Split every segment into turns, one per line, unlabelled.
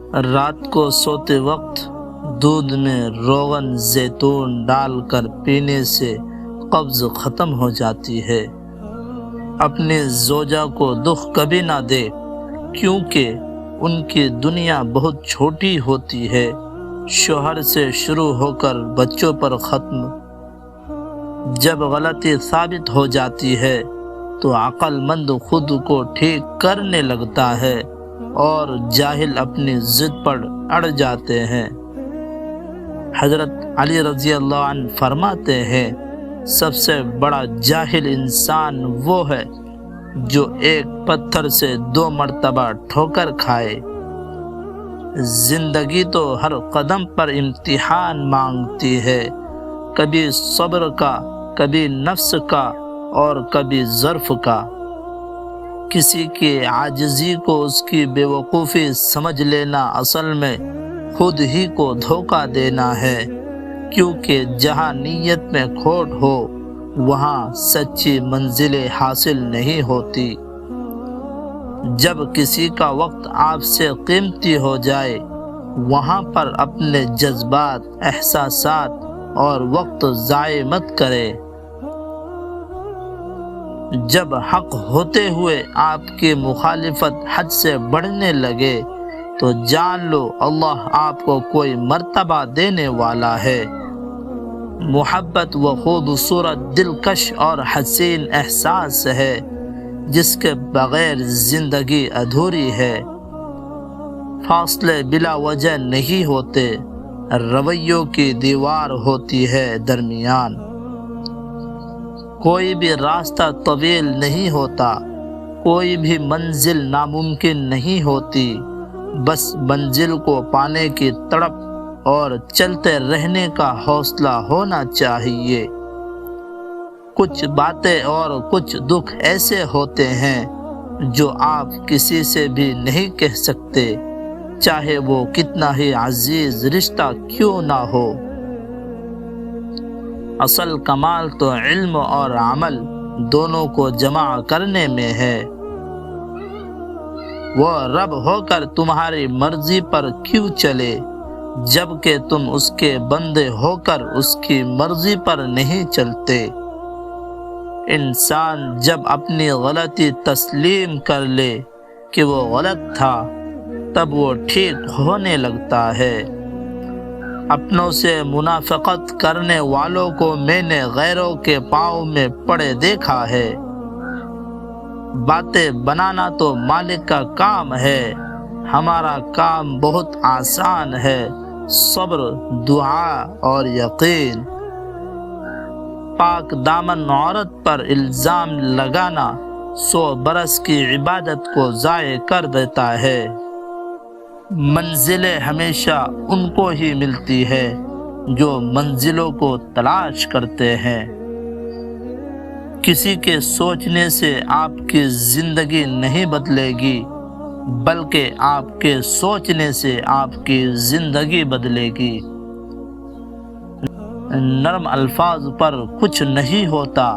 رات کو سوتے وقت دودھ میں روغن زیتون ڈال کر پینے سے قبض ختم ہو جاتی ہے۔ اپنی زوجہ کو دکھ کبھی نہ دے، کیونکہ ان کی دنیا بہت چھوٹی ہوتی ہے۔ شوہر سے شروع ہو کر بچوں پر ختم۔ جب غلطی ثابت ہو جاتی ہے تو عقل مند خود کو ٹھیک کرنے لگتا ہے اور جاہل اپنی ضد پر اڑ جاتے ہیں۔ حضرت علی رضی اللہ عنہ فرماتے ہیں، سب سے بڑا جاہل انسان وہ ہے جو ایک پتھر سے 2 مرتبہ ٹھوکر کھائے۔ زندگی تو ہر قدم پر امتحان مانگتی ہے، کبھی صبر کا، کبھی نفس کا اور کبھی ظرف کا۔ کسی کی عاجزی کو اس کی بے وقوفی سمجھ لینا اصل میں خود ہی کو دھوکہ دینا ہے، کیونکہ جہاں نیت میں کھوٹ ہو وہاں سچی منزلیں حاصل نہیں ہوتی۔ جب کسی کا وقت آپ سے قیمتی ہو جائے وہاں پر اپنے جذبات، احساسات اور وقت ضائع مت کرے۔ جب حق ہوتے ہوئے آپ کی مخالفت حد سے بڑھنے لگے تو جان لو اللہ آپ کو کوئی مرتبہ دینے والا ہے۔ محبت وہ خوبصورت، دلکش اور حسین احساس ہے جس کے بغیر زندگی ادھوری ہے۔ فاصلے بلا وجہ نہیں ہوتے، رویوں کی دیوار ہوتی ہے درمیان۔ کوئی بھی راستہ طویل نہیں ہوتا، کوئی بھی منزل ناممکن نہیں ہوتی، بس منزل کو پانے کی تڑپ اور چلتے رہنے کا حوصلہ ہونا چاہیے۔ کچھ باتیں اور کچھ دکھ ایسے ہوتے ہیں جو آپ کسی سے بھی نہیں کہہ سکتے، چاہے وہ کتنا ہی عزیز رشتہ کیوں نہ ہو۔ اصل کمال تو علم اور عمل دونوں کو جمع کرنے میں ہے۔ وہ رب ہو کر تمہاری مرضی پر کیوں چلے جبکہ تم اس کے بندے ہو کر اس کی مرضی پر نہیں چلتے۔ انسان جب اپنی غلطی تسلیم کر لے کہ وہ غلط تھا تب وہ ٹھیک ہونے لگتا ہے۔ اپنوں سے منافقت کرنے والوں کو میں نے غیروں کے پاؤں میں پڑے دیکھا ہے۔ باتیں بنانا تو مالک کا کام ہے، ہمارا کام بہت آسان ہے، صبر، دعا اور یقین۔ پاک دامن عورت پر الزام لگانا 100 برس کی عبادت کو ضائع کر دیتا ہے۔ منزلیں ہمیشہ ان کو ہی ملتی ہے جو منزلوں کو تلاش کرتے ہیں۔ کسی کے سوچنے سے آپ کی زندگی نہیں بدلے گی، بلکہ آپ کے سوچنے سے آپ کی زندگی بدلے گی۔ نرم الفاظ پر کچھ نہیں ہوتا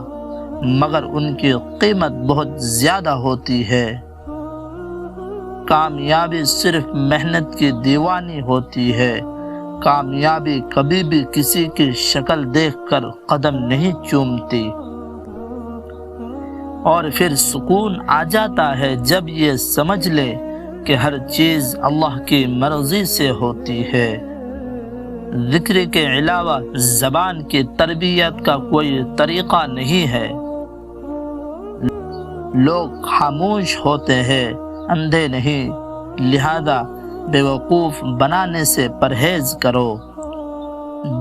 مگر ان کی قیمت بہت زیادہ ہوتی ہے۔ کامیابی صرف محنت کی دیوانی ہوتی ہے، کامیابی کبھی بھی کسی کی شکل دیکھ کر قدم نہیں چومتی۔ اور پھر سکون آ جاتا ہے جب یہ سمجھ لے کہ ہر چیز اللہ کی مرضی سے ہوتی ہے۔ ذکر کے علاوہ زبان کی تربیت کا کوئی طریقہ نہیں ہے۔ لوگ خاموش ہوتے ہیں، اندھے نہیں، لہذا بے وقوف بنانے سے پرہیز کرو۔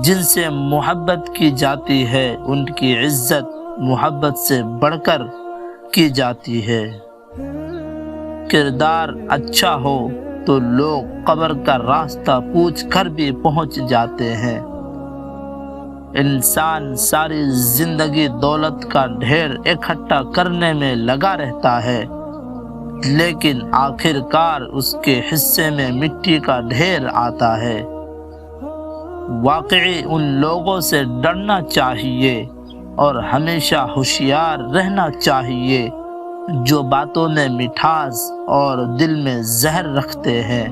جن سے محبت کی جاتی ہے ان کی عزت محبت سے بڑھ کر کی جاتی ہے۔ کردار اچھا ہو تو لوگ قبر کا راستہ پوچھ کر بھی پہنچ جاتے ہیں۔ انسان ساری زندگی دولت کا ڈھیر اکٹھا کرنے میں لگا رہتا ہے، لیکن آخر کار اس کے حصے میں مٹی کا ڈھیر آتا ہے۔ واقعی ان لوگوں سے ڈرنا چاہیے اور ہمیشہ ہوشیار رہنا چاہیے جو باتوں میں مٹھاس اور دل میں زہر رکھتے ہیں۔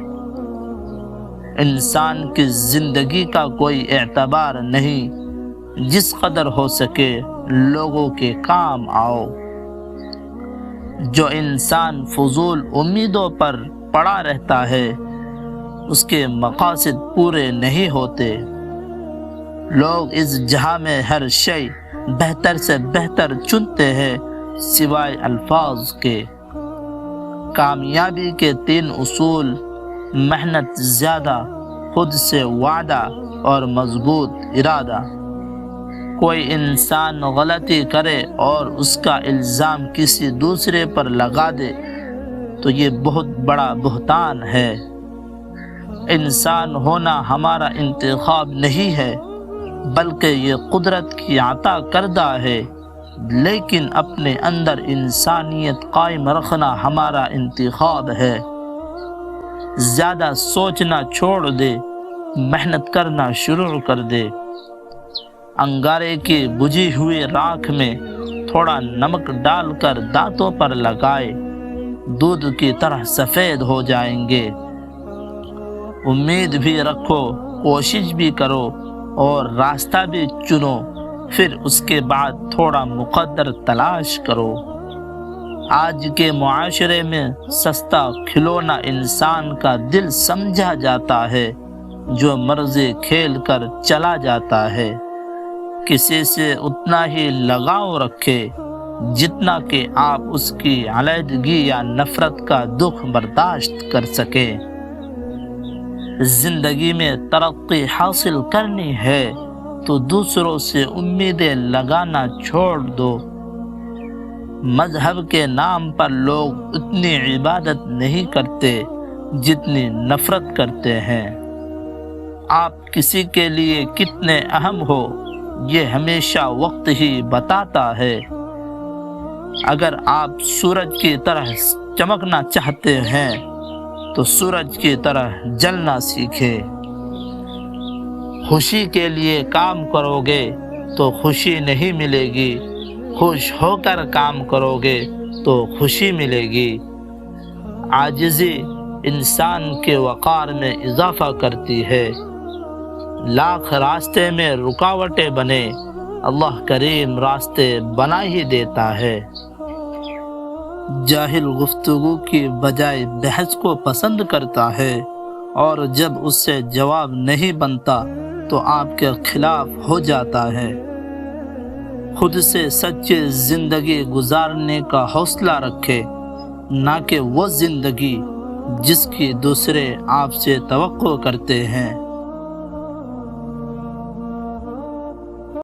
انسان کی زندگی کا کوئی اعتبار نہیں، جس قدر ہو سکے لوگوں کے کام آؤ۔ جو انسان فضول امیدوں پر پڑا رہتا ہے اس کے مقاصد پورے نہیں ہوتے۔ لوگ اس جہاں میں ہر شے بہتر سے بہتر چنتے ہیں سوائے الفاظ کے۔ کامیابی کے 3 اصول: محنت زیادہ، خود سے وعدہ اور مضبوط ارادہ۔ کوئی انسان غلطی کرے اور اس کا الزام کسی دوسرے پر لگا دے تو یہ بہت بڑا بہتان ہے۔ انسان ہونا ہمارا انتخاب نہیں ہے بلکہ یہ قدرت کی عطا کردہ ہے، لیکن اپنے اندر انسانیت قائم رکھنا ہمارا انتخاب ہے۔ زیادہ سوچنا چھوڑ دے، محنت کرنا شروع کر دے۔ انگارے کی بجھی ہوئی راکھ میں تھوڑا نمک ڈال کر دانتوں پر لگائے، دودھ کی طرح سفید ہو جائیں گے۔ امید بھی رکھو، کوشش بھی کرو اور راستہ بھی چنو، پھر اس کے بعد تھوڑا مقدر تلاش کرو۔ آج کے معاشرے میں سستا کھلونا انسان کا دل سمجھا جاتا ہے، جو مرضی کھیل کر چلا جاتا ہے۔ کسی سے اتنا ہی لگاؤ رکھے جتنا کہ آپ اس کی علیحدگی یا نفرت کا دکھ برداشت کر سکیں۔ زندگی میں ترقی حاصل کرنی ہے تو دوسروں سے امیدیں لگانا چھوڑ دو۔ مذہب کے نام پر لوگ اتنی عبادت نہیں کرتے جتنی نفرت کرتے ہیں۔ آپ کسی کے لیے کتنے اہم ہو یہ ہمیشہ وقت ہی بتاتا ہے۔ اگر آپ سورج کی طرح چمکنا چاہتے ہیں تو سورج کی طرح جلنا سیکھیں۔ خوشی کے لیے کام کرو گے تو خوشی نہیں ملے گی، خوش ہو کر کام کرو گے تو خوشی ملے گی۔ عاجزی انسان کے وقار میں اضافہ کرتی ہے۔ لاکھ راستے میں رکاوٹیں بنے، اللہ کریم راستے بنا ہی دیتا ہے۔ جاہل گفتگو کی بجائے بحث کو پسند کرتا ہے، اور جب اس سے جواب نہیں بنتا تو آپ کے خلاف ہو جاتا ہے۔ خود سے سچی زندگی گزارنے کا حوصلہ رکھے، نہ کہ وہ زندگی جس کی دوسرے آپ سے توقع کرتے ہیں۔